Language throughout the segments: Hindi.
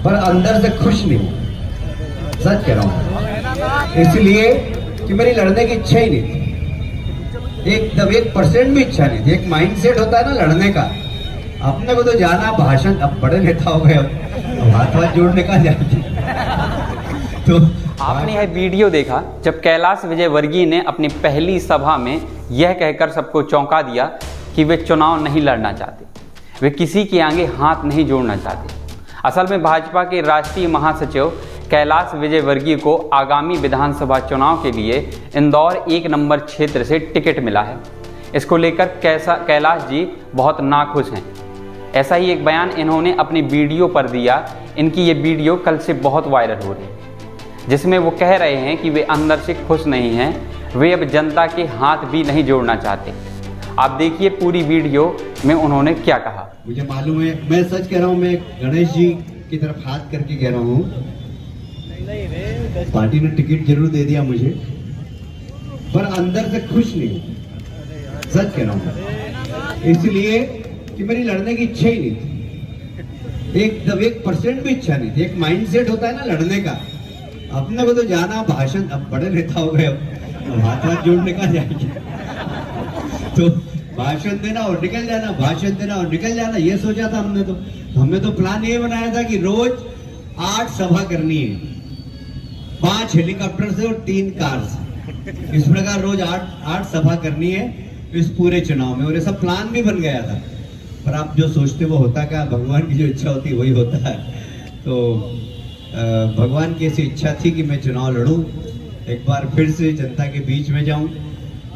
पर अंदर से खुश नहीं हूं, सच कह रहा हूं। इसलिए कि मेरी लड़ने की इच्छा ही नहीं थी, एकदम 1% भी इच्छा नहीं थी। एक माइंडसेट होता है ना लड़ने का, अपने को तो जाना भाषण, अब बड़े नेता हो गए, अब हाथ हाथ जोड़ने का जाएंगे। तो आपने यह वीडियो देखा जब कैलाश विजयवर्गीय ने अपनी पहली सभा में यह कहकर सबको चौंका दिया कि वे चुनाव नहीं लड़ना चाहते, वे किसी के आगे हाथ नहीं जोड़ना चाहते। असल में भाजपा के राष्ट्रीय महासचिव कैलाश विजयवर्गीय को आगामी विधानसभा चुनाव के लिए इंदौर 1 नंबर क्षेत्र से टिकट मिला है। इसको लेकर कैलाश जी बहुत नाखुश हैं। ऐसा ही एक बयान इन्होंने अपनी वीडियो पर दिया। इनकी ये वीडियो कल से बहुत वायरल हो रही है, जिसमें वो कह रहे हैं कि वे अंदर से खुश नहीं हैं, वे अब जनता के हाथ भी नहीं जोड़ना चाहते। आप देखिए पूरी वीडियो में उन्होंने क्या कहा। मुझे मालूम है, मैं सच कह रहा हूँ, मैं गणेश जी की तरफ हाथ करके कह रहा हूँ, पार्टी ने टिकट जरूर दे दिया मुझे, पर अंदर से खुश नहीं हूँ, सच कह रहा हूँ। इसलिए कि मेरी लड़ने की इच्छा ही नहीं थी, एकदम 1% भी इच्छा नहीं थी। एक माइंडसेट होता है ना लड़ने का, अपने को तो जाना भाषण, अब बड़े नेता हो गए, अब हाथ हाथ जोड़ने का जाएंगे। तो भाषण देना और निकल जाना, भाषण देना और निकल जाना, ये सोचा था हमने तो प्लान ये बनाया था कि रोज 8 सभा करनी है, 5 हेलीकॉप्टर से और 3 कार से। इस प्रकार रोज 8 सभा करनी है इस पूरे चुनाव में, और ये सब प्लान भी बन गया था। पर आप जो सोचते वो होता क्या, भगवान की जो इच्छा होती है वही होता है। तो भगवान की ऐसी इच्छा थी कि मैं चुनाव लड़ूं, एक बार फिर से जनता के बीच में जाऊं।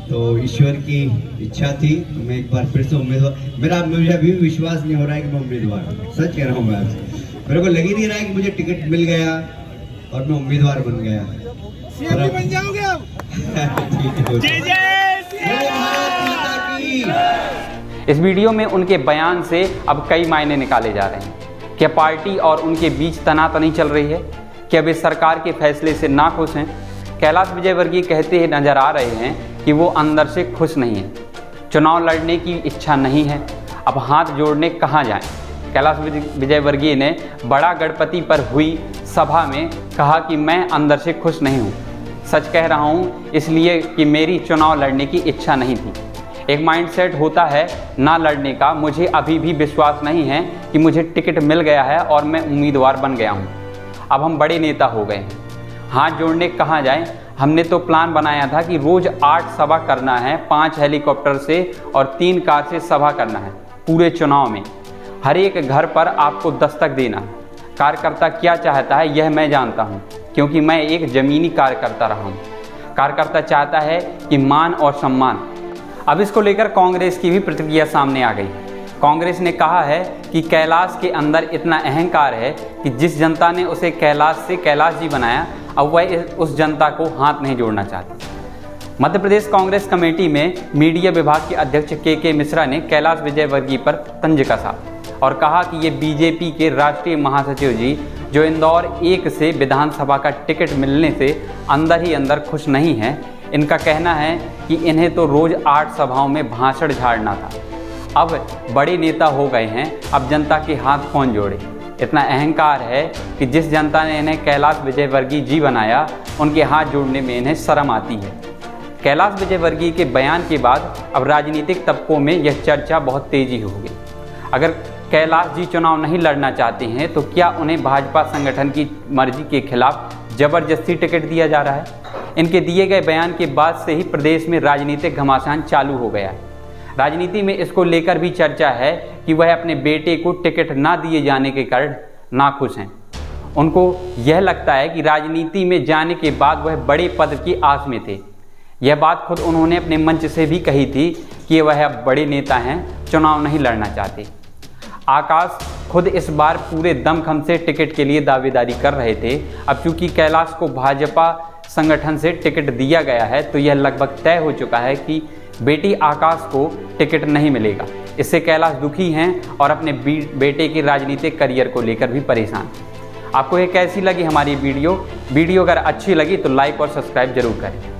तो ईश्वर की इच्छा थी, तो मैं एक बार फिर से उम्मीदवार, मुझे अभी भी विश्वास नहीं हो रहा है कि मैं उम्मीदवार हूं, सच कह रहा हूं। मैं आपसे, मेरे को लग ही नहीं रहा है कि मुझे टिकट मिल गया और मैं उम्मीदवार बन गया। बन जाओगे आप? इस वीडियो में उनके बयान से अब कई मायने निकाले जा रहे हैं। क्या पार्टी और उनके बीच तनातनी चल रही है? क्या वे सरकार के फैसले से नाखुश हैं? कैलाश विजयवर्गीय कहते हैं नजर आ रहे हैं कि वो अंदर से खुश नहीं हैं, चुनाव लड़ने की इच्छा नहीं है, अब हाथ जोड़ने कहाँ जाएं? कैलाश विजयवर्गीय ने बड़ा गणपति पर हुई सभा में कहा कि मैं अंदर से खुश नहीं हूँ, सच कह रहा हूँ, इसलिए कि मेरी चुनाव लड़ने की इच्छा नहीं थी। एक माइंडसेट होता है ना लड़ने का। मुझे अभी भी विश्वास नहीं है कि मुझे टिकट मिल गया है और मैं उम्मीदवार बन गया हूँ। अब हम बड़े नेता हो गए हैं, हाथ जोड़ने कहाँ जाएं? हमने तो प्लान बनाया था कि रोज 8 सभा करना है, 5 हेलीकॉप्टर से और 3 कार से सभा करना है पूरे चुनाव में। हर एक घर पर आपको दस्तक देना है। कार्यकर्ता क्या चाहता है यह मैं जानता हूँ, क्योंकि मैं एक जमीनी कार्यकर्ता रहा हूँ। कार्यकर्ता चाहता है कि मान और सम्मान। अब इसको लेकर कांग्रेस की भी प्रतिक्रिया सामने आ गई। कांग्रेस ने कहा है कि कैलाश के अंदर इतना अहंकार है कि जिस जनता ने उसे कैलाश से कैलाश जी बनाया, अब वह उस जनता को हाथ नहीं जोड़ना चाहती। मध्य प्रदेश कांग्रेस कमेटी में मीडिया विभाग के अध्यक्ष के मिश्रा ने कैलाश विजयवर्गीय पर तंज कसा और कहा कि ये बीजेपी के राष्ट्रीय महासचिव जी जो इंदौर 1 से विधानसभा का टिकट मिलने से अंदर ही अंदर खुश नहीं हैं। इनका कहना है कि इन्हें तो रोज 8 सभाओं में भाषण झाड़ना था, अब बड़े नेता हो गए हैं, अब जनता के हाथ कौन जोड़े। इतना अहंकार है कि जिस जनता ने इन्हें कैलाश विजयवर्गीय जी बनाया, उनके हाथ जोड़ने में इन्हें शर्म आती है। कैलाश विजयवर्गीय के बयान के बाद अब राजनीतिक तबकों में यह चर्चा बहुत तेजी हो गई। अगर कैलाश जी चुनाव नहीं लड़ना चाहते हैं तो क्या उन्हें भाजपा संगठन की मर्जी के खिलाफ जबरदस्ती टिकट दिया जा रहा है? इनके दिए गए बयान के बाद से ही प्रदेश में राजनीतिक घमासान चालू हो गया है। राजनीति में इसको लेकर भी चर्चा है कि वह अपने बेटे को टिकट ना दिए जाने के कारण नाखुश हैं। उनको यह लगता है कि राजनीति में जाने के बाद वह बड़े पद की आस में थे। यह बात खुद उन्होंने अपने मंच से भी कही थी कि वह अब बड़े नेता हैं, चुनाव नहीं लड़ना चाहते। आकाश खुद इस बार पूरे दमखम से टिकट के लिए दावेदारी कर रहे थे। अब चूंकि कैलाश को भाजपा संगठन से टिकट दिया गया है तो यह लगभग तय हो चुका है कि बेटी आकाश को टिकट नहीं मिलेगा। इससे कैलाश दुखी हैं और अपने बेटे के राजनीतिक करियर को लेकर भी परेशान। आपको ये कैसी लगी हमारी वीडियो अगर अच्छी लगी तो लाइक और सब्सक्राइब जरूर करें।